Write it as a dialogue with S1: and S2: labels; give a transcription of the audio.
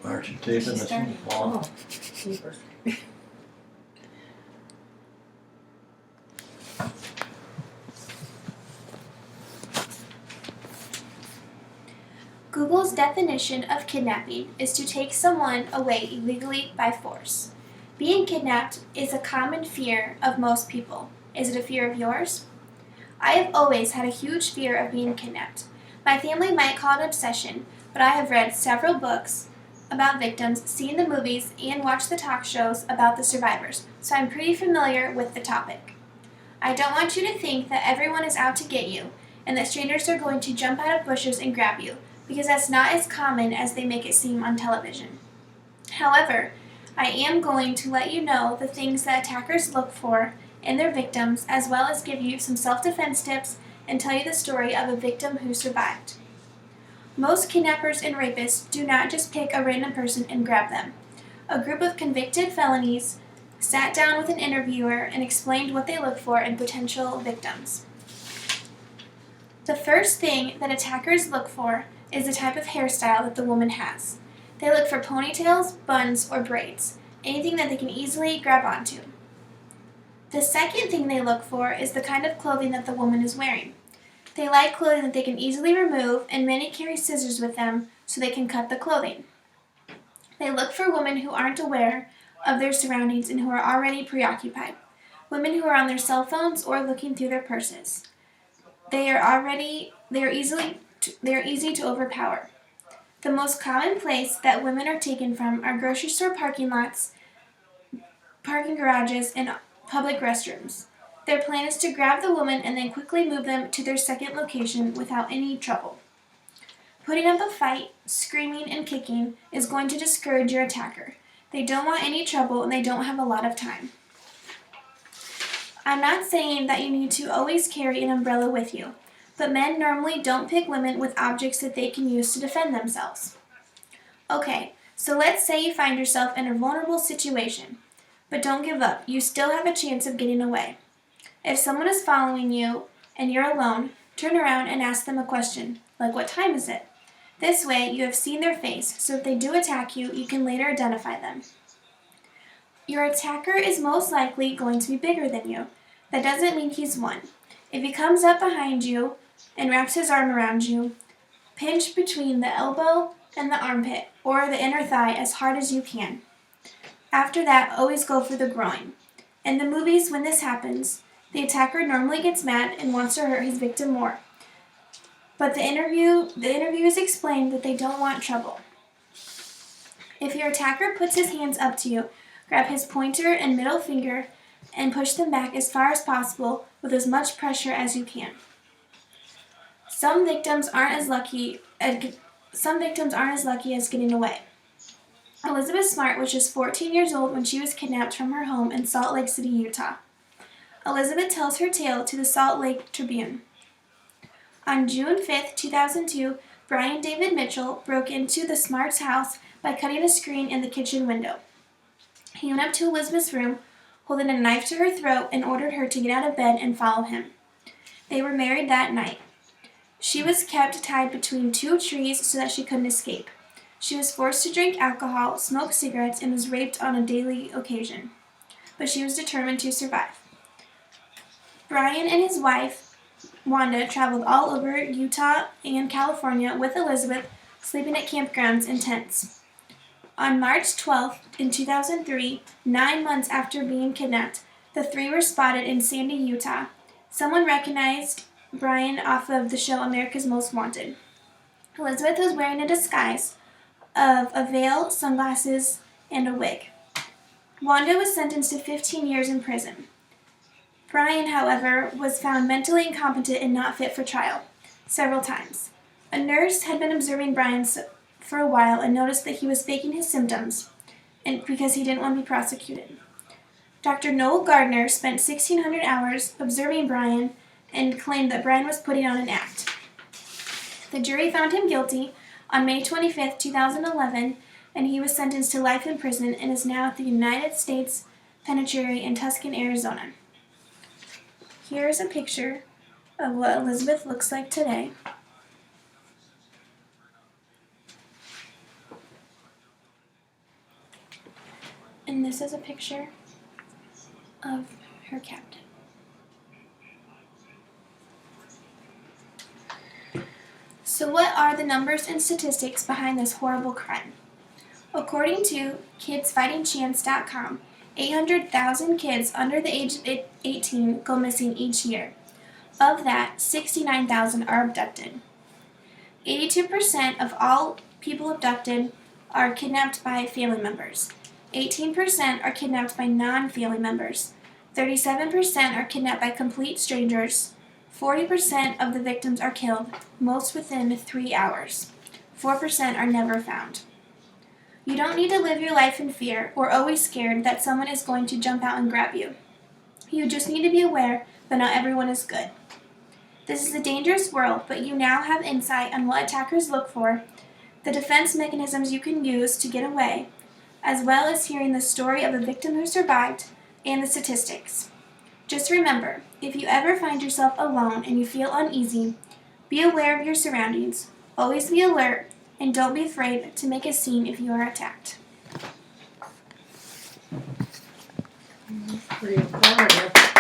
S1: Aren't you taping this one?
S2: Oh, super.
S3: Google's definition of kidnapping is to take someone away illegally by force. Being kidnapped is a common fear of most people. Is it a fear of yours? I have always had a huge fear of being kidnapped. My family might call it an obsession, but I have read several books about victims, seen the movies, and watched the talk shows about the survivors, so I'm pretty familiar with the topic. I don't want you to think that everyone is out to get you, and that strangers are going to jump out of bushes and grab you, because that's not as common as they make it seem on television. However, I am going to let you know the things that attackers look for in their victims, as well as give you some self-defense tips and tell you the story of a victim who survived. Most kidnappers and rapists do not just pick a random person and grab them. A group of convicted felonies sat down with an interviewer and explained what they look for in potential victims. The first thing that attackers look for is the type of hairstyle that the woman has. They look for ponytails, buns, or braids, anything that they can easily grab onto. The second thing they look for is the kind of clothing that the woman is wearing. They like clothing that they can easily remove, and many carry scissors with them so they can cut the clothing. They look for women who aren't aware of their surroundings and who are already preoccupied. Women who are on their cell phones or looking through their purses. They are easy to overpower. The most common place that women are taken from are grocery store parking lots, parking garages, and public restrooms. Their plan is to grab the woman and then quickly move them to their second location without any trouble. Putting up a fight, screaming, and kicking is going to discourage your attacker. They don't want any trouble and they don't have a lot of time. I'm not saying that you need to always carry an umbrella with you, but men normally don't pick women with objects that they can use to defend themselves. Okay, so let's say you find yourself in a vulnerable situation, but don't give up. You still have a chance of getting away. If someone is following you and you're alone, turn around and ask them a question, like what time is it? This way, you have seen their face, so if they do attack you, you can later identify them. Your attacker is most likely going to be bigger than you. That doesn't mean he's won. If he comes up behind you and wraps his arm around you, pinch between the elbow and the armpit or the inner thigh as hard as you can. After that, always go for the groin. In the movies, when this happens, the attacker normally gets mad and wants to hurt his victim more. But the interviewers explain that they don't want trouble. If your attacker puts his hands up to you, grab his pointer and middle finger and push them back as far as possible with as much pressure as you can. Some victims aren't as lucky as getting away. Elizabeth Smart was just 14 years old when she was kidnapped from her home in Salt Lake City, Utah. Elizabeth tells her tale to the Salt Lake Tribune. On June 5, 2002, Brian David Mitchell broke into the Smarts' house by cutting a screen in the kitchen window. He went up to Elizabeth's room, holding a knife to her throat, and ordered her to get out of bed and follow him. They were married that night. She was kept tied between two trees so that she couldn't escape. She was forced to drink alcohol, smoke cigarettes, and was raped on a daily occasion. But she was determined to survive. Brian and his wife, Wanda, traveled all over Utah and California with Elizabeth, sleeping at campgrounds in tents. On March 12, in 2003, 9 months after being kidnapped, the three were spotted in Sandy, Utah. Someone recognized Brian off of the show America's Most Wanted. Elizabeth was wearing a disguise of a veil, sunglasses, and a wig. Wanda was sentenced to 15 years in prison. Brian, however, was found mentally incompetent and not fit for trial, several times. A nurse had been observing Brian for a while and noticed that he was faking his symptoms because he didn't want to be prosecuted. Dr. Noel Gardner spent 1,600 hours observing Brian and claimed that Brian was putting on an act. The jury found him guilty on May 25, 2011, and he was sentenced to life in prison and is now at the United States Penitentiary in Tucson, Arizona. Here's a picture of what Elizabeth looks like today. And this is a picture of her captain. So what are the numbers and statistics behind this horrible crime? According to kidsfightingchance.com, 800,000 kids under the age of 18 go missing each year. Of that, 69,000 are abducted. 82% of all people abducted are kidnapped by family members. 18% are kidnapped by non-family members. 37% are kidnapped by complete strangers. 40% of the victims are killed, most within 3 hours. 4% are never found. You don't need to live your life in fear or always scared that someone is going to jump out and grab you. You just need to be aware that not everyone is good. This is a dangerous world, but you now have insight on what attackers look for, the defense mechanisms you can use to get away, as well as hearing the story of a victim who survived and the statistics. Just remember, if you ever find yourself alone and you feel uneasy, be aware of your surroundings, always be alert, and don't be afraid to make a scene if you are attacked.
S1: Pretty informative.